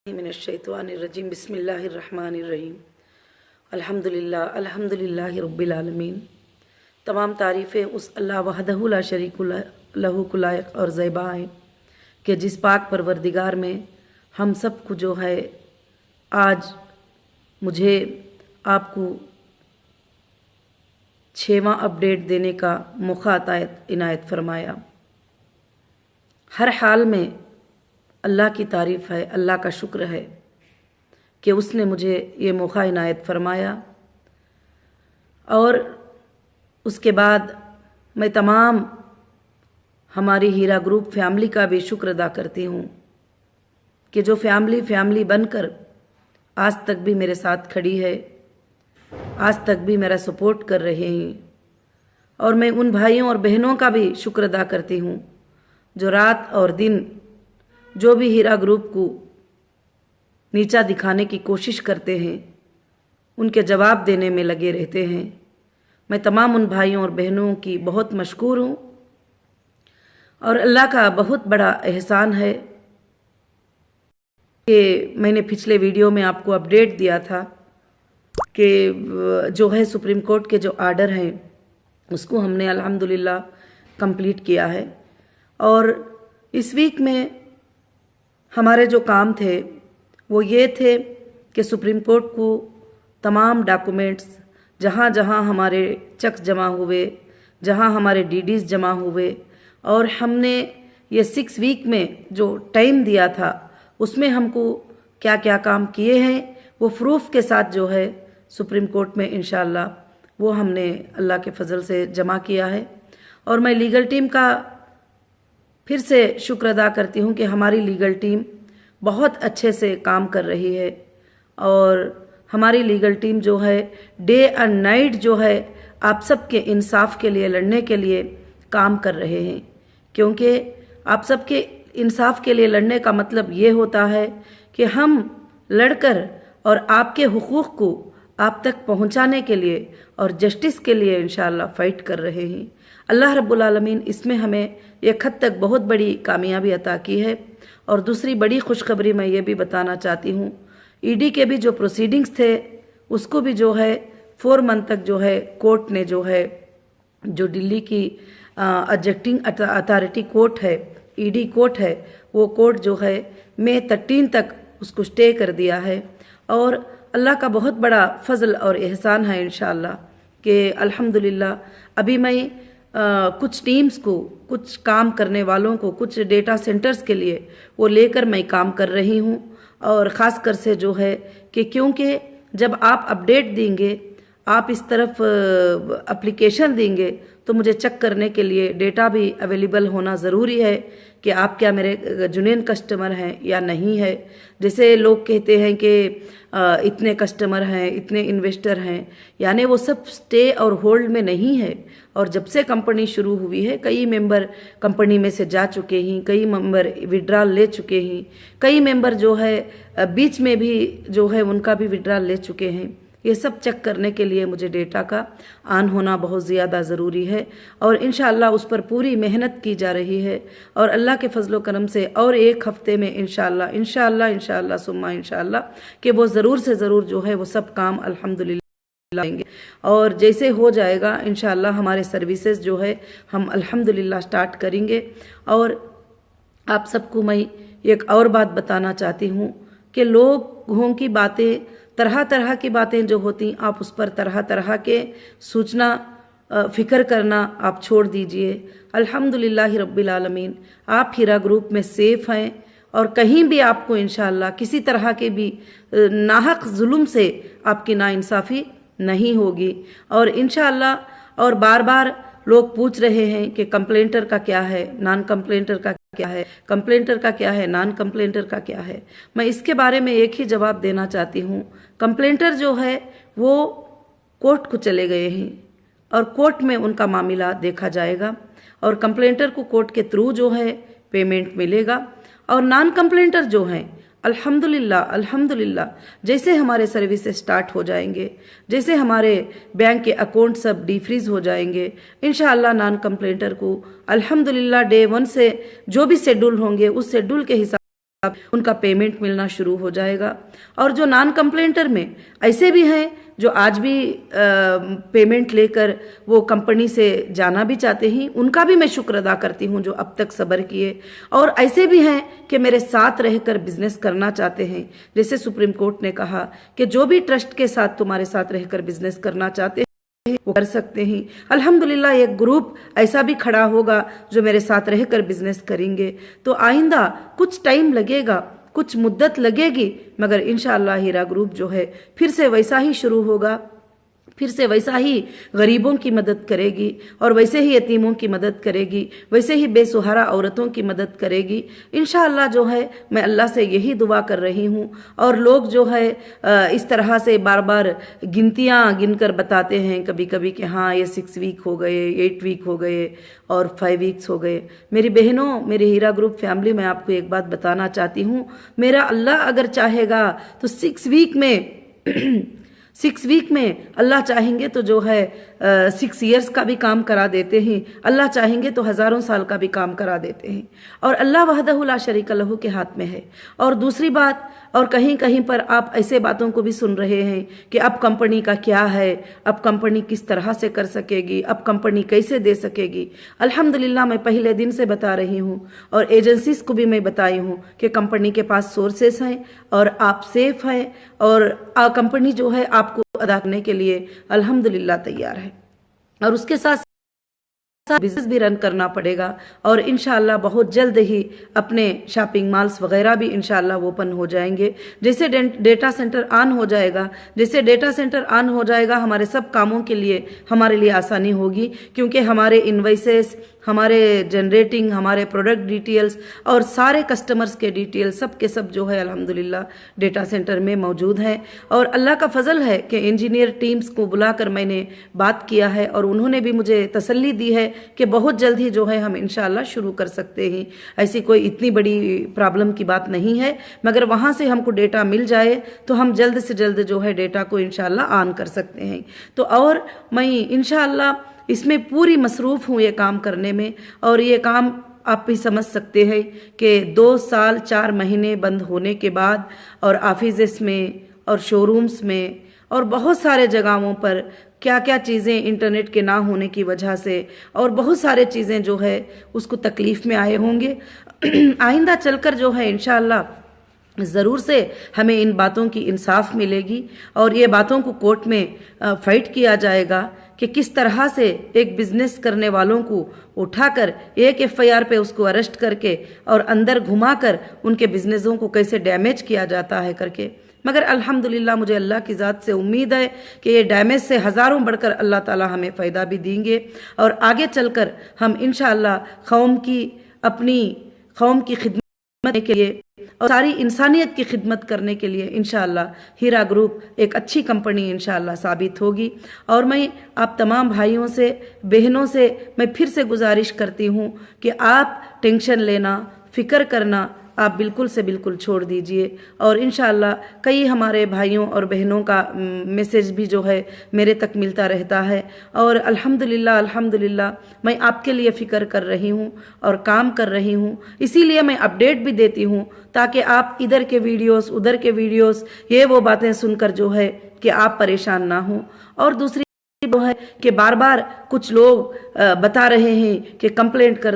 मिनश्शैतानिर्रजीम बिस्मिल्लाहिर्रहमानिर्रहीम अल्हम्दुलिल्लाह रब्बिल आलमीन। तमाम तारीफ़ें उस अल्लाह वहदहु ला शरीक लहू को लायक और ज़ैबा हैं कि जिस पाक परवरदिगार में हम सब को जो है आज मुझे आपको 6वां अपडेट देने का मौका इनायत फरमाया। हर हाल में अल्लाह की तारीफ़ है, अल्लाह का शुक्र है कि उसने मुझे ये मौका इनायत फरमाया। और उसके बाद मैं तमाम हमारी हीरा ग्रुप फैमिली का भी शुक्र अदा करती हूँ कि जो फैमिली बनकर आज तक भी मेरे साथ खड़ी है, आज तक भी मेरा सपोर्ट कर रहे हैं। और मैं उन भाइयों और बहनों का भी शुक्र अदा करती हूँ जो रात और दिन जो भी हीरा ग्रुप को नीचा दिखाने की कोशिश करते हैं, उनके जवाब देने में लगे रहते हैं। मैं तमाम उन भाइयों और बहनों की बहुत मशकूर हूँ और अल्लाह का बहुत बड़ा एहसान है कि मैंने पिछले वीडियो में आपको अपडेट दिया था कि जो है सुप्रीम कोर्ट के जो आर्डर हैं उसको हमने अल्हम्दुलिल्लाह कंप्लीट किया है। और इस वीक में हमारे जो काम थे वो ये थे कि सुप्रीम कोर्ट को तमाम डॉक्यूमेंट्स जहाँ जहाँ हमारे चेक जमा हुए, जहाँ हमारे डीडीज जमा हुए, और हमने ये 6 वीक में जो टाइम दिया था उसमें हमको क्या क्या काम किए हैं वो प्रूफ के साथ जो है सुप्रीम कोर्ट में इंशाअल्लाह वो हमने अल्लाह के फजल से जमा किया है। और मैं लीगल टीम का फिर से शुक्र अदा करती हूँ कि हमारी लीगल टीम बहुत अच्छे से काम कर रही है। और हमारी लीगल टीम जो है डे एंड नाइट जो है आप सबके इंसाफ के लिए लड़ने के लिए काम कर रहे हैं, क्योंकि आप सबके इंसाफ के लिए लड़ने का मतलब ये होता है कि हम लड़कर और आपके हुकूक को आप तक पहुंचाने के लिए और जस्टिस के लिए इंशाअल्लाह फ़ाइट कर रहे हैं। अल्लाह रब्बुल आलमीन इसमें हमें एक हद तक बहुत बड़ी कामयाबी अता की है। और दूसरी बड़ी खुशखबरी मैं ये भी बताना चाहती हूँ, ईडी के भी जो प्रोसीडिंग्स थे उसको भी जो है 4 मंथ तक जो है कोर्ट ने जो है जो दिल्ली की एग्जीक्यूटिव अथॉरिटी कोर्ट है, ईडी कोर्ट है, वो कोर्ट जो है मई 13 तक उसको स्टे कर दिया है। और अल्लाह का बहुत बड़ा फजल और एहसान है इंशाअल्लाह कि अल्हम्दुलिल्लाह अभी मैं कुछ टीम्स को, कुछ काम करने वालों को, कुछ डेटा सेंटर्स के लिए वो लेकर मैं काम कर रही हूँ। और ख़ास कर से जो है कि क्योंकि जब आप अपडेट देंगे, आप इस तरफ एप्लीकेशन देंगे तो मुझे चेक करने के लिए डेटा भी अवेलेबल होना ज़रूरी है कि आप क्या मेरे जुनून कस्टमर हैं या नहीं है। जैसे लोग कहते हैं कि इतने कस्टमर हैं, इतने इन्वेस्टर हैं, यानी वो सब स्टे और होल्ड में नहीं है। और जब से कंपनी शुरू हुई है कई मेंबर कंपनी में से जा चुके हैं, कई मेंबर विड्रॉल ले चुके हैं, कई मेंबर जो है बीच में भी जो है उनका भी विड्रॉल ले चुके हैं। ये सब चेक करने के लिए मुझे डेटा का ऑन होना बहुत ज़्यादा ज़रूरी है और इंशाअल्लाह उस पर पूरी मेहनत की जा रही है। और अल्लाह के फजलो करम से और 1 हफ्ते में इंशाअल्लाह सुम्मा इंशाअल्लाह कि वो ज़रूर से ज़रूर जो है वो सब काम अल्हम्दुलिल्लाह लाएंगे। और जैसे हो जाएगा इंशाअल्लाह हमारे सर्विसेज जो है हम अल्हम्दुलिल्लाह स्टार्ट करेंगे। और आप सबको मैं एक और बात बताना चाहती हूँ कि लोगों की बातें, तरह तरह की बातें जो होती आप उस पर तरह तरह के सूचना फ़िक्र करना आप छोड़ दीजिए। अल्हम्दुलिल्लाह रब्बिल आलमीन आप हीरा ग्रुप में सेफ़ हैं और कहीं भी आपको इंशाअल्लाह किसी तरह के भी नाहक जुल्म से आपकी नाइंसाफ़ी नहीं होगी। और इंशाअल्लाह और बार बार लोग पूछ रहे हैं कि कंप्लेंटर का क्या है, नॉन कंप्लेंटर का क्या है, कंप्लेंटर का क्या है, नॉन कंप्लेंटर का क्या है। मैं इसके बारे में एक ही जवाब देना चाहती हूँ। कंप्लेंटर जो है वो कोर्ट को चले गए हैं और कोर्ट में उनका मामला देखा जाएगा और कंप्लेंटर को कोर्ट के थ्रू जो है पेमेंट मिलेगा। और नॉन कंप्लेंटर जो हैं अल्हम्दुलिल्लाह जैसे हमारे सर्विसेज स्टार्ट हो जाएंगे, जैसे हमारे बैंक के अकाउंट सब डीफ्रीज हो जाएंगे, इंशाअल्लाह नॉन कंप्लेंटर को अल्हम्दुलिल्लाह डे 1 से जो भी शेड्यूल होंगे उस शेड्यूल के हिसाब ان کا پیمنٹ ملنا شروع ہو جائے گا. اور جو نان کمپلینٹر میں ایسے بھی ہیں جو آج بھی پیمنٹ لے کر وہ کمپنی سے جانا بھی چاہتے ہیں، ان کا بھی میں شکر ادا کرتی ہوں جو اب تک صبر کیے. اور ایسے بھی ہیں کہ میرے ساتھ رہ کر بزنس کرنا چاہتے ہیں. جیسے سپریم کورٹ نے کہا کہ جو بھی ٹرسٹ کے ساتھ تمہارے ساتھ رہ کر بزنس کرنا چاہتے ہیں وہ کر سکتے ہیں. الحمدللہ ایک گروپ ایسا بھی کھڑا ہوگا جو میرے ساتھ رہ کر بزنس کریں گے. تو آئندہ کچھ ٹائم لگے گا، کچھ مدت لگے گی، مگر انشاءاللہ ہیرا گروپ جو ہے پھر سے ویسا ہی شروع ہوگا، پھر سے ویسا ہی غریبوں کی مدد کرے گی، اور ویسے ہی یتیموں کی مدد کرے گی، ویسے ہی بے سہارا عورتوں کی مدد کرے گی. انشاءاللہ جو ہے میں اللہ سے یہی دعا کر رہی ہوں. اور لوگ جو ہے اس طرح سے بار بار گنتیاں گن کر بتاتے ہیں کبھی کبھی کہ ہاں یہ 6 ویک ہو گئے، 8 ویک ہو گئے اور 5 ویکس ہو گئے. میری بہنوں، میرے ہیرا گروپ فیملی، میں آپ کو ایک بات بتانا چاہتی ہوں، میرا اللہ اگر چاہے گا تو 6 ویک میں اللہ چاہیں گے تو جو ہے 6 ایئرز کا بھی کام کرا دیتے ہیں. اللہ چاہیں گے تو ہزاروں سال کا بھی کام کرا دیتے ہیں. اور اللہ وحدہ لا شریک لہ کے ہاتھ میں ہے. اور دوسری بات، اور کہیں کہیں پر آپ ایسے باتوں کو بھی سن رہے ہیں کہ اب کمپنی کا کیا ہے، اب کمپنی کس طرح سے کر سکے گی، اب کمپنی کیسے دے سکے گی. الحمدللہ میں پہلے دن سے بتا رہی ہوں اور ایجنسیز کو بھی میں بتائی ہوں کہ کمپنی کے پاس سورسز ہیں اور آپ سیف ہیں، اور کمپنی جو ہے آپ کو ادا کرنے کے لیے الحمدللہ تیار ہے. اور اس کے ساتھ بزنس بھی رن کرنا پڑے گا. اور انشاءاللہ بہت جلد ہی اپنے شاپنگ مالز وغیرہ بھی انشاءاللہ اوپن ہو جائیں گے. جیسے ڈیٹا سینٹر آن ہو جائے گا، ہمارے سب کاموں کے لیے ہمارے لیے آسانی ہوگی، کیونکہ ہمارے انوائسز، ہمارے جنریٹنگ، ہمارے پروڈکٹ ڈیٹیلز اور سارے کسٹمرز کے ڈیٹیل سب کے سب جو ہے الحمدللہ ڈیٹا سینٹر میں موجود ہیں. اور اللہ کا فضل ہے کہ انجینئر ٹیمز کو بلا کر میں نے بات کیا ہے اور انہوں نے بھی مجھے تسلی دی ہے کہ بہت جلد ہی جو ہے ہم انشاءاللہ شروع کر سکتے ہیں. ایسی کوئی اتنی بڑی پرابلم کی بات نہیں ہے، مگر وہاں سے ہم کو ڈیٹا مل جائے تو ہم جلد سے جلد جو ہے ڈیٹا کو انشاءاللہ آن کر سکتے ہیں. تو اور میں انشاءاللہ اس میں پوری مصروف ہوں یہ کام کرنے میں. اور یہ کام آپ بھی سمجھ سکتے ہیں کہ 2 سال 4 مہینے بند ہونے کے بعد، اور آفیسز میں اور شو رومز میں اور بہت سارے جگہوں پر کیا کیا چیزیں انٹرنیٹ کے نہ ہونے کی وجہ سے اور بہت سارے چیزیں جو ہے اس کو تکلیف میں آئے ہوں گے. آئندہ چل کر جو ہے انشاءاللہ ضرور سے ہمیں ان باتوں کی انصاف ملے گی، اور یہ باتوں کو کورٹ میں فائٹ کیا جائے گا کہ کس طرح سے ایک بزنس کرنے والوں کو اٹھا کر ایک FIR پہ اس کو اریسٹ کر کے اور اندر گھما کر ان کے بزنسوں کو کیسے ڈیمیج کیا جاتا ہے کر کے. مگر الحمدللہ مجھے اللہ کی ذات سے امید ہے کہ یہ ڈیمیج سے ہزاروں بڑھ کر اللہ تعالی ہمیں فائدہ بھی دیں گے، اور آگے چل کر ہم انشاءاللہ اپنی قوم کی خدمت کے لیے اور ساری انسانیت کی خدمت کرنے کے لیے انشاءاللہ ہیرا گروپ ایک اچھی کمپنی انشاءاللہ ثابت ہوگی. اور میں آپ تمام بھائیوں سے، بہنوں سے میں پھر سے گزارش کرتی ہوں کہ آپ ٹینشن لینا، فکر کرنا آپ بالکل سے بالکل چھوڑ دیجئے. اور انشاءاللہ کئی ہمارے بھائیوں اور بہنوں کا میسیج بھی جو ہے میرے تک ملتا رہتا ہے، اور الحمدللہ میں آپ کے لیے فکر کر رہی ہوں اور کام کر رہی ہوں. اسی لیے میں اپڈیٹ بھی دیتی ہوں تاکہ آپ ادھر کے ویڈیوز، ادھر کے ویڈیوز، یہ وہ باتیں سن کر جو ہے کہ آپ پریشان نہ ہوں. اور دوسری وہ ہے کہ بار بار کچھ لوگ بتا رہے ہیں کہ کمپلینٹ کر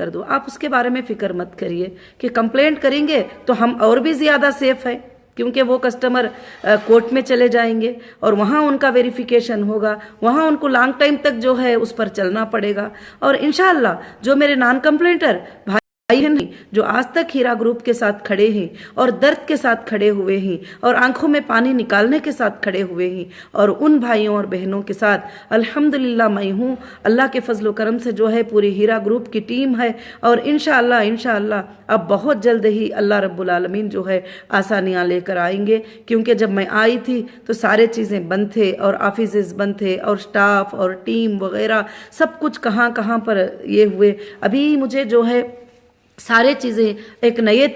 دو. آپ اس کے بارے میں فکر مت کریے کہ کمپلینٹ کریں گے تو ہم اور بھی زیادہ سیف ہیں، کیونکہ وہ کسٹمر کورٹ میں چلے جائیں گے اور وہاں ان کا ویریفیکیشن ہوگا، وہاں ان کو لانگ ٹائم تک جو ہے اس پر چلنا پڑے گا. اور انشاءاللہ جو میرے نان کمپلینٹر بھائی ہیں جو آج تک ہیرا گروپ کے ساتھ کھڑے ہیں اور درد کے ساتھ کھڑے ہوئے ہیں اور آنکھوں میں پانی نکالنے کے ساتھ کھڑے ہوئے ہیں، اور ان بھائیوں اور بہنوں کے ساتھ الحمدللہ میں ہوں. اللہ کے فضل و کرم سے جو ہے پوری ہیرا گروپ کی ٹیم ہے، اور انشاءاللہ اب بہت جلد ہی اللہ رب العالمین جو ہے آسانیاں لے کر آئیں گے. کیونکہ جب میں آئی تھی تو سارے چیزیں بند تھے اور آفیسز بند تھے اور سٹاف اور ٹیم وغیرہ سب کچھ کہاں پر یہ ہوئے. ابھی مجھے جو ہے سارے چیزیں ایک نئے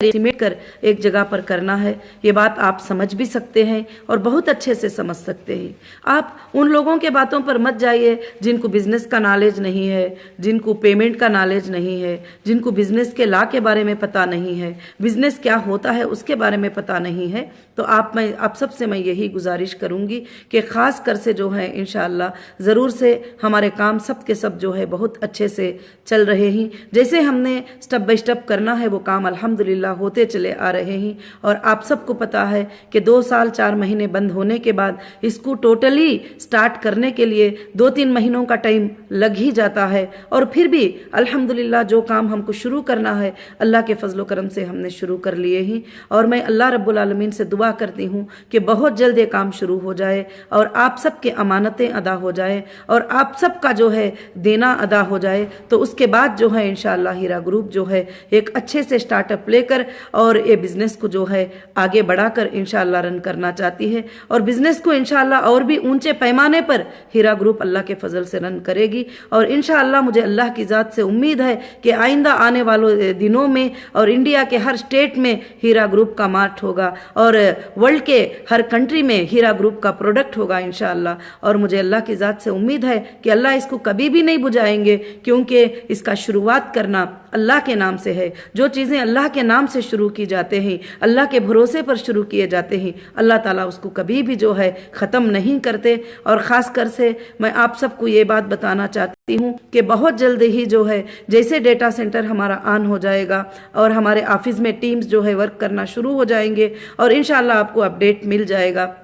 सिमेट कर एक जगह पर करना है, ये बात आप समझ भी सकते हैं और बहुत अच्छे से समझ सकते हैं। आप उन लोगों के बातों पर मत जाइए जिनको बिजनेस का नॉलेज नहीं है, जिनको पेमेंट का नॉलेज नहीं है, जिनको बिजनेस के लॉ के बारे में पता नहीं है, बिजनेस क्या होता है उसके बारे में पता नहीं है। तो आप सबसे मैं यही गुजारिश करूंगी कि खास कर से जो है इंशाअल्लाह ज़रूर से हमारे काम सब के सब जो है बहुत अच्छे से चल रहे हैं। जैसे हमने स्टेप बाय स्टेप करना है वो काम अल्हम्दुलिल्लाह होते चले आ रहे हैं। और आप सबको पता है कि 2 साल 4 महीने बंद होने के बाद इसको टोटली स्टार्ट करने के लिए 2-3 महीनों का टाइम लग ही जाता है। और फिर भी अल्हम्दुलिल्लाह जो काम हमको शुरू करना है अल्लाह के फजलो करम से हमने शुरू कर लिए हैं। और मैं अल्लाह रब्बुल आलमीन से दुआ करती हूँ कि बहुत जल्द ये काम शुरू हो जाए और आप सबके अमानतें अदा हो जाए और आप सबका जो है देना अदा हो जाए। तो उसके बाद जो है इंशाअल्लाह हीरा ग्रुप जो है एक अच्छे से स्टार्टअप लेकर और ये बिजनेस को जो है आगे बढ़ाकर इंशाअल्लाह रन करना चाहती है। और बिजनेस को इंशाअल्लाह और भी ऊंचे पैमाने पर हीरा ग्रुप अल्लाह के फजल से रन करेगी। और इंशाअल्लाह मुझे अल्लाह की ज़ात से उम्मीद है कि आइंदा आने वाले दिनों में और इंडिया के हर स्टेट में हीरा ग्रुप का मार्ट होगा और वर्ल्ड के हर कंट्री में हीरा ग्रुप का प्रोडक्ट होगा इंशाअल्लाह। और मुझे अल्लाह की ज़ात से उम्मीद है कि अल्लाह इसको कभी भी नहीं बुझाएंगे, क्योंकि इसका शुरुआत करना अल्लाह के नाम से है। जो चीज़ें अल्लाह के नाम से शुरू की जाते हैं, अल्लाह के भरोसे पर शुरू किए जाते हैं, अल्लाह ताला उसको कभी भी जो है ख़त्म नहीं करते। और ख़ास कर से मैं आप सबको ये बात बताना चाहती हूँ कि बहुत जल्द ही जो है जैसे डेटा सेंटर हमारा ऑन हो जाएगा और हमारे ऑफिस में टीम्स जो है वर्क करना शुरू हो जाएंगे और इंशाअल्लाह आपको अपडेट मिल जाएगा,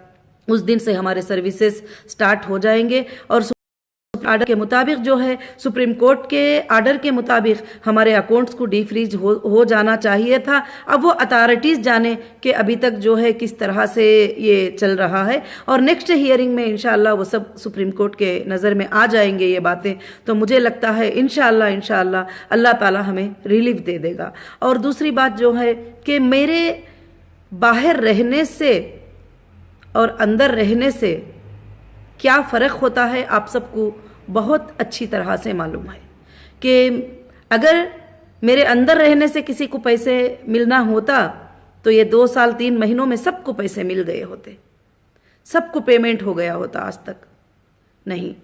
उस दिन से हमारे सर्विसेज स्टार्ट हो जाएंगे। और आर्डर के मुताबिक जो है सुप्रीम कोर्ट के आर्डर के मुताबिक हमारे अकाउंट्स को डीफ्रीज हो जाना चाहिए था। अब वो अथॉरिटीज़ जाने कि अभी तक जो है किस तरह से ये चल रहा है और नेक्स्ट हियरिंग में इंशाअल्लाह वो सब सुप्रीम कोर्ट के नज़र में आ जाएंगे ये बातें। तो मुझे लगता है इंशाअल्लाह अल्लाह ताला हमें रिलीफ दे देगा। और दूसरी बात जो है कि मेरे बाहर रहने से और अंदर रहने से क्या फ़र्क होता है आप सबको बहुत अच्छी तरह से मालूम है कि अगर मेरे अंदर रहने से किसी को पैसे मिलना होता तो ये 2 साल 3 महीनों में सबको पैसे मिल गए होते, सबको पेमेंट हो गया होता। आज तक नहीं।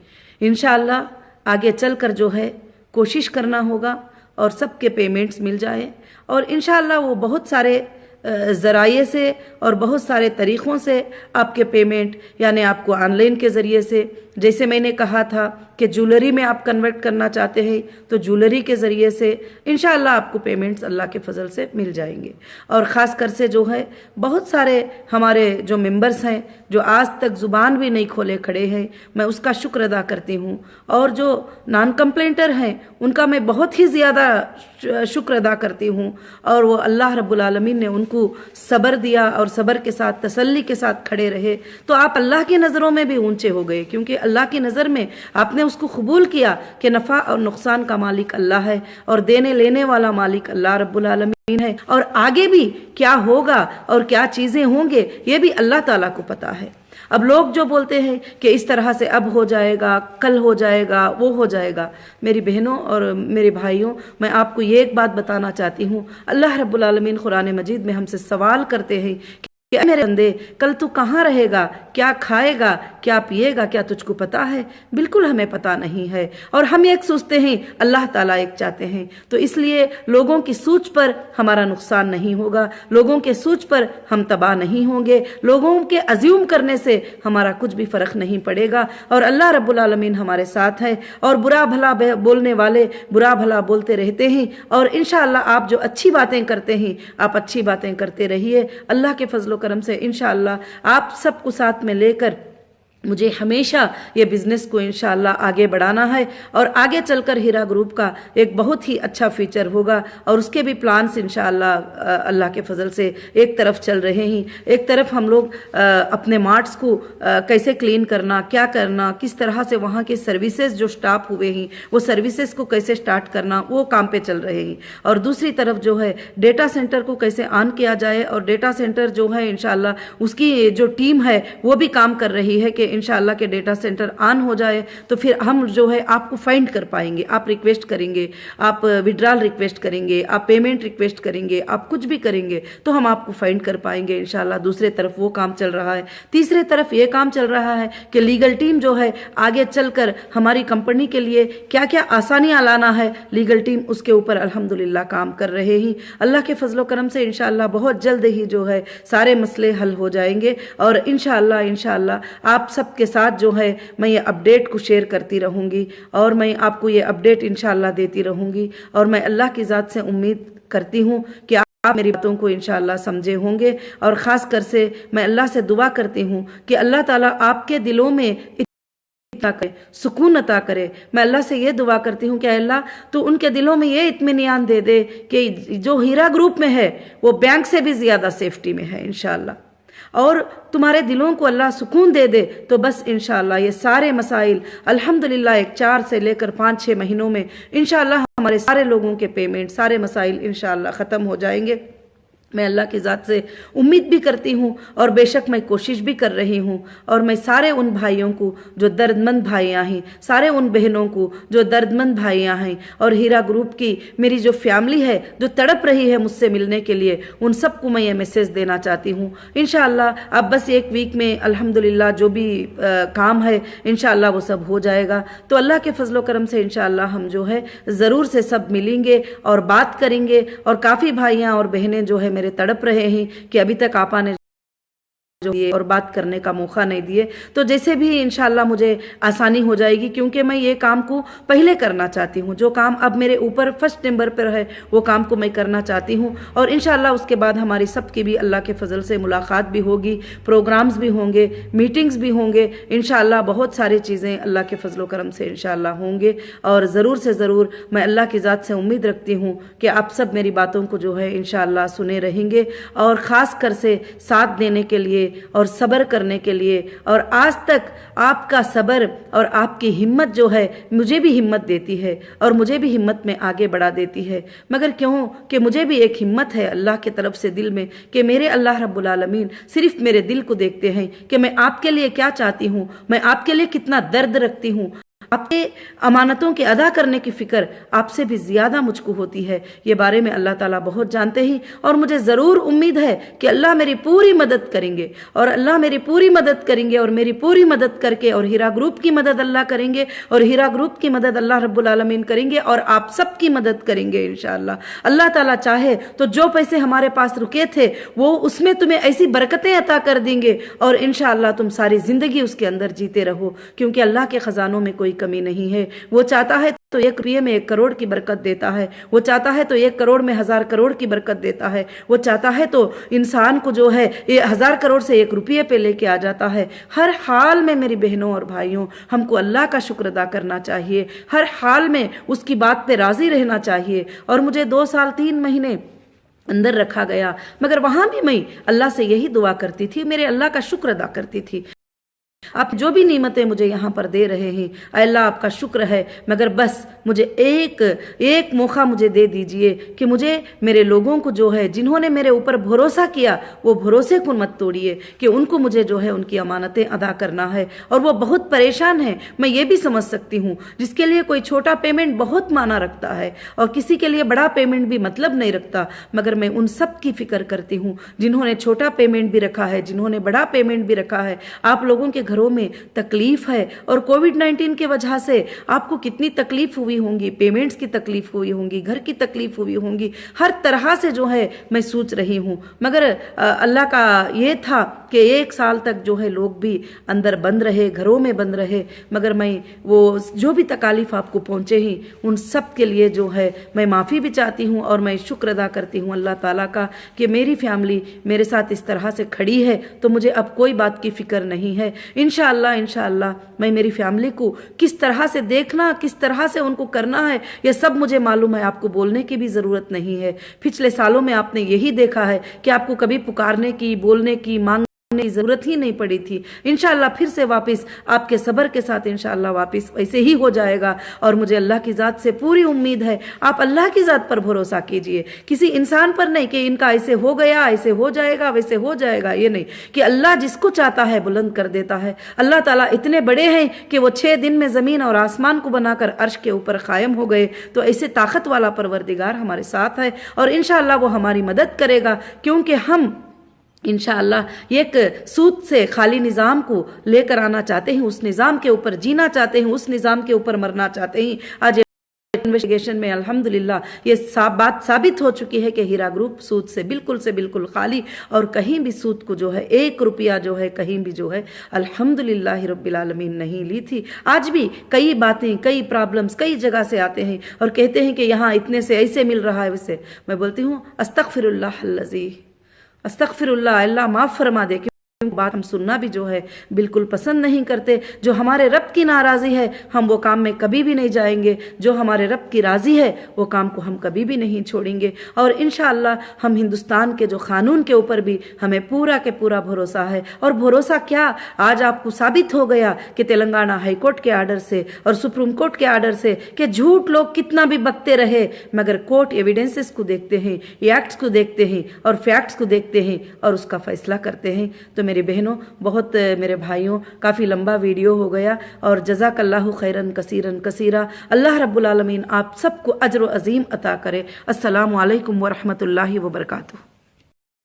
इंशाअल्लाह आगे चलकर जो है कोशिश करना होगा और सबके पेमेंट्स मिल जाए। और इंशाअल्लाह वो बहुत सारे ज़राए से और बहुत सारे तरीक़ों से आपके पेमेंट यानी आपको ऑनलाइन के ज़रिए से, जैसे मैंने कहा था कि ज्वेलरी में आप कन्वर्ट करना चाहते हैं तो ज्वेलरी के ज़रिए से इंशाअल्लाह आपको पेमेंट्स अल्लाह के फजल से मिल जाएंगे। और ख़ास कर से जो है बहुत सारे हमारे जो मेंबर्स हैं जो आज तक ज़ुबान भी नहीं खोले खड़े हैं, मैं उसका शुक्र अदा करती हूँ। और जो नॉन कंप्लेंटर हैं उनका मैं बहुत ही ज़्यादा शुक्र अदा करती हूँ। और वो अल्लाह रब्बुल आलमीन ने उनको सब्र दिया और सब्र के साथ तसल्ली के साथ खड़े रहे तो आप अल्लाह की नज़रों में भी ऊंचे हो गए, क्योंकि अल्लाह की नज़र में आपने उसको कबूल किया कि नफ़ा और नुकसान का मालिक अल्लाह है और देने लेने वाला मालिक अल्लाह रब्बुल आलमीन है। और आगे भी क्या होगा और क्या चीज़ें होंगे ये भी अल्लाह ताला को पता है। अब लोग जो बोलते हैं कि इस तरह से अब हो जाएगा, कल हो जाएगा, वो हो जाएगा, मेरी बहनों और मेरे भाइयों मैं आपको ये एक बात बताना चाहती हूँ। अल्लाह रब्बुल आलमीन कुरान मजीद में हमसे सवाल करते हैं कि मेरे बंदे कल तू कहाँ रहेगा, क्या खाएगा, क्या पिएगा, क्या तुझको पता है? बिल्कुल हमें पता नहीं है। और हम एक सोचते हैं, अल्लाह ताला एक चाहते हैं। तो इसलिए लोगों की सोच पर हमारा नुकसान नहीं होगा, लोगों के सोच पर हम तबाह नहीं होंगे, लोगों के अज्यूम करने से हमारा कुछ भी फ़र्क नहीं पड़ेगा। और अल्लाह रब्बुल आलमीन हमारे साथ है। और बुरा भला बोलने वाले बुरा भला बोलते रहते हैं। और इंशाअल्लाह आप जो अच्छी बातें करते हैं आप अच्छी बातें करते रहिए। अल्लाह के फजलो करम से इंशाअल्लाह आप सबको साथ में लेकर मुझे हमेशा ये बिज़नेस को इंशाअल्लाह आगे बढ़ाना है। और आगे चलकर हीरा ग्रुप का एक बहुत ही अच्छा फीचर होगा और उसके भी प्लान्स इंशाअल्लाह अल्लाह के फजल से एक तरफ चल रहे हैं। एक तरफ हम लोग अपने मार्ट्स को कैसे क्लीन करना, क्या करना, किस तरह से वहाँ के सर्विसेज जो स्टाफ हुए हैं वो सर्विसेज को कैसे स्टार्ट करना, वो काम पे चल रहे हैं। और दूसरी तरफ जो है डेटा सेंटर को कैसे ऑन किया जाए और डेटा सेंटर जो है इंशाअल्लाह उसकी जो टीम है वो भी काम कर रही है कि इंशाअल्लाह के डेटा सेंटर ऑन हो जाए तो फिर हम जो है आपको फाइंड कर पाएंगे। आप रिक्वेस्ट करेंगे, आप विड्रॉल रिक्वेस्ट करेंगे, आप पेमेंट रिक्वेस्ट करेंगे, आप कुछ भी करेंगे तो हम आपको फाइंड कर पाएंगे इंशाअल्लाह। दूसरे तरफ वो काम चल रहा है। तीसरे तरफ ये काम चल रहा है कि लीगल टीम जो है आगे चलकर हमारी कंपनी के लिए क्या क्या आसानियां लाना है, लीगल टीम उसके ऊपर अल्हम्दुलिल्लाह काम कर रहे हैं। अल्लाह के फजलो करम से इंशाअल्लाह बहुत जल्द ही जो है सारे मसले हल हो जाएंगे और इंशाअल्लाह आप सबके साथ जो है मैं ये अपडेट को शेयर करती रहूँगी और मैं आपको ये अपडेट इंशाअल्लाह देती रहूँगी। और मैं अल्लाह की ज़ात से उम्मीद करती हूँ कि आप मेरी बातों को इंशाअल्लाह समझे होंगे और ख़ास कर से मैं अल्लाह से दुआ करती हूँ कि अल्लाह ताला आपके दिलों में करे, सुकून अता करे। मैं अल्लाह से ये दुआ करती हूँ कि अल्लाह तो उनके दिलों में ये इत्मीनान दे दे कि जो हीरा ग्रुप में है वो बैंक से भी ज़्यादा सेफ्टी में है इंशाअल्लाह। और तुम्हारे दिलों को अल्लाह सुकून दे दे तो बस इंशाअल्लाह ये सारे मसाइल अल्हम्दुलिल्लाह एक 4 से लेकर 5-6 महीनों में इंशाअल्लाह हमारे सारे लोगों के पेमेंट, सारे मसाइल इंशाअल्लाह ख़त्म हो जाएंगे। मैं अल्लाह की ज़ात से उम्मीद भी करती हूँ और बेशक मैं कोशिश भी कर रही हूँ। और मैं सारे उन भाइयों को जो दर्दमंद भाइयाँ हैं, सारे उन बहनों को जो दर्दमंद भाइयाँ हैं और हीरा ग्रुप की मेरी जो फैमिली है जो तड़प रही है मुझसे मिलने के लिए, उन सबको मैं ये मैसेज देना चाहती हूँ। इंशाअल्लाह अब बस 1 वीक में अल्हम्दुलिल्लाह जो भी काम है इंशाअल्लाह वो सब हो जाएगा। तो अल्लाह के फजलो करम से इंशाअल्लाह हम जो है ज़रूर से सब मिलेंगे और बात करेंगे। और काफ़ी भाइयाँ और बहनें जो है मेरे तड़प रहे हैं कि अभी तक आपा ने जो ये और बात करने का मौका नहीं दिए, तो जैसे भी इंशाअल्लाह मुझे आसानी हो जाएगी क्योंकि मैं ये काम को पहले करना चाहती हूँ। जो काम अब मेरे ऊपर फर्स्ट नंबर पर है वो काम को मैं करना चाहती हूँ। और इंशाअल्लाह उसके बाद हमारी सबकी भी अल्लाह के फजल से मुलाकात भी होगी, प्रोग्राम्स भी होंगे, मीटिंग्स भी होंगे इंशाअल्लाह। बहुत सारी चीज़ें अल्लाह के फजलो करम से इंशाअल्लाह होंगे। और ज़रूर से ज़रूर मैं अल्लाह की ज़ात से उम्मीद रखती हूँ कि आप सब मेरी बातों को जो है इंशाअल्लाह सुने रहेंगे और ख़ास कर से साथ देने के लिए और सब्र करने के लिए। और आज तक आपका सब्र और आपकी हिम्मत जो है मुझे भी हिम्मत देती है और मुझे भी हिम्मत में आगे बढ़ा देती है। मगर क्यों कि मुझे भी एक हिम्मत है अल्लाह की तरफ से दिल में कि मेरे अल्लाह रब्बुल आलमीन सिर्फ मेरे दिल को देखते हैं कि मैं आपके लिए क्या चाहती हूँ, मैं आपके लिए कितना दर्द रखती हूँ। आपके अमानतों के अदा करने की फ़िक्र आपसे भी ज़्यादा मुझको होती है। ये बारे में अल्लाह ताला बहुत जानते हैं और मुझे ज़रूर उम्मीद है कि अल्लाह मेरी पूरी मदद करेंगे और अल्लाह मेरी पूरी मदद करेंगे और मेरी पूरी मदद करके और हीरा ग्रुप की मदद अल्लाह करेंगे और हीरा ग्रुप की मदद अल्लाह रब्बुल आलमीन करेंगे और आप सबकी मदद करेंगे इंशाअल्लाह। अल्लाह ताला चाहे तो जो पैसे हमारे पास रुके थे वो उसमें तुम्हें ऐसी बरकतें अता कर देंगे और इंशाअल्लाह तुम सारी ज़िंदगी उसके अंदर जीते रहो, क्योंकि अल्लाह के ख़जानों में कोई कमी नहीं है। वो चाहता है तो 1 रुपये में 1 करोड़ की बरकत देता है, वो चाहता है तो 1 करोड़ में 1000 करोड़ की बरकत देता है, वो चाहता है तो इंसान को जो है ये 1000 करोड़ से 1 रुपये पे लेके आ जाता है। हर हाल में मेरी बहनों और भाइयों हमको अल्लाह का शुक्र अदा करना चाहिए, हर हाल में उसकी बात पे राजी रहना चाहिए। और मुझे 2 साल 3 महीने अंदर रखा गया, मगर वहां भी मैं अल्लाह से यही दुआ करती थी, मेरे अल्लाह का शुक्र अदा करती थी। आप जो भी नेमतें मुझे यहाँ पर दे रहे हैं अल्लाह आपका शुक्र है, मगर बस मुझे एक मौका मुझे दे दीजिए कि मुझे मेरे लोगों को जो है जिन्होंने मेरे ऊपर भरोसा किया वो भरोसे को मत तोड़िए कि उनको मुझे जो है उनकी अमानतें अदा करना है। और वो बहुत परेशान है, मैं ये भी समझ सकती हूँ, जिसके लिए कोई छोटा पेमेंट बहुत माना रखता है और किसी के लिए बड़ा पेमेंट भी मतलब नहीं रखता, मगर मैं उन सब की फिक्र करती हूँ जिन्होंने छोटा पेमेंट भी रखा है, जिन्होंने बड़ा पेमेंट भी रखा है। आप लोगों के घरों में तकलीफ है और कोविड-19 की वजह से आपको कितनी तकलीफ हुई होंगी, पेमेंट्स की तकलीफ हुई होंगी, घर की तकलीफ हुई होंगी, हर तरह से जो है मैं सोच रही हूँ। मगर अल्लाह का ये था कि 1 साल तक जो है लोग भी अंदर बंद रहे, घरों में बंद रहे, मगर मैं वो जो भी तकालीफ आपको पहुँचे ही उन सब के लिए जो है मैं माफ़ी भी चाहती हूँ और मैं शुक्र अदा करती हूँ अल्लाह ताला का कि मेरी फैमिली मेरे साथ इस तरह से खड़ी है, तो मुझे अब कोई बात की फ़िक्र नहीं है। इंशाअल्लाह मैं मेरी फैमिली को किस तरह से देखना, किस तरह से उनको करना है, ये सब मुझे मालूम है, आपको बोलने की भी ज़रूरत नहीं है। पिछले सालों में आपने यही देखा है कि आपको कभी पुकारने की, बोलने की, मांग होने की ज़रूरत ही नहीं पड़ी थी। इंशाअल्लाह फिर से वापस आपके सब्र के साथ इंशाअल्लाह वापस वैसे ही हो जाएगा। और मुझे अल्लाह की ज़ात से पूरी उम्मीद है। आप अल्लाह की ज़ात पर भरोसा कीजिए, किसी इंसान पर नहीं कि इनका ऐसे हो गया, ऐसे हो जाएगा, वैसे हो जाएगा। ये नहीं कि अल्लाह जिसको चाहता है बुलंद कर देता है। अल्लाह ताला इतने बड़े हैं कि वो 6 दिन में ज़मीन और आसमान को बनाकर अर्श के ऊपर कायम हो गए। तो ऐसे ताकत वाला परवरदिगार हमारे साथ है और इंशाअल्लाह वो हमारी मदद करेगा, क्योंकि हम इंशाअल्लाह एक सूद से खाली निज़ाम को लेकर आना चाहते हैं, उस निज़ाम के ऊपर जीना चाहते हैं, उस निज़ाम के ऊपर मरना चाहते हैं। आज इन्वेस्टिगेशन में अल्हम्दुलिल्लाह ये बात साबित हो चुकी है कि हीरा ग्रुप सूद से बिल्कुल खाली, और कहीं भी सूद को जो है 1 रुपया जो है कहीं भी जो है अल्हम्दुलिल्लाह रब्बिल आलमीन नहीं ली थी। आज भी कई बातें, कई प्रॉब्लम्स कई जगह से आते हैं और कहते हैं कि यहाँ इतने से ऐसे मिल रहा है वैसे। मैं बोलती हूँ अस्तगफिरुल्लाह अल्लज़ी, अस्तगफिरुल्लाह, अल्लाह माफ़ फरमा दे। बात हम सुनना भी जो है बिल्कुल पसंद नहीं करते। जो हमारे रब की नाराज़ी है हम वो काम में कभी भी नहीं जाएंगे, जो हमारे रब की राज़ी है वो काम को हम कभी भी नहीं छोड़ेंगे। और इंशाअल्लाह हम हिंदुस्तान के जो कानून के ऊपर भी हमें पूरा के पूरा भरोसा है। और भरोसा क्या, आज आपको साबित हो गया कि तेलंगाना हाई कोर्ट के आर्डर से और सुप्रीम कोर्ट के आर्डर से कि झूठ लोग कितना भी बकते रहे मगर कोर्ट एविडेंसेस को देखते हैं, एक्ट्स को देखते हैं और फैक्ट्स को देखते हैं और उसका फैसला करते हैं। तो मेरी बहनों, बहुत मेरे भाइयों, काफ़ी लंबा वीडियो हो गया और जज़ाकल्लाहु खैरन कसीरन कसीरा। अल्लाह रब्बुल आलमीन आप सबको अज्र व अज़ीम अता करे। अस्सलामु अलैकुम व रहमतुल्लाहि व बरकातुहू।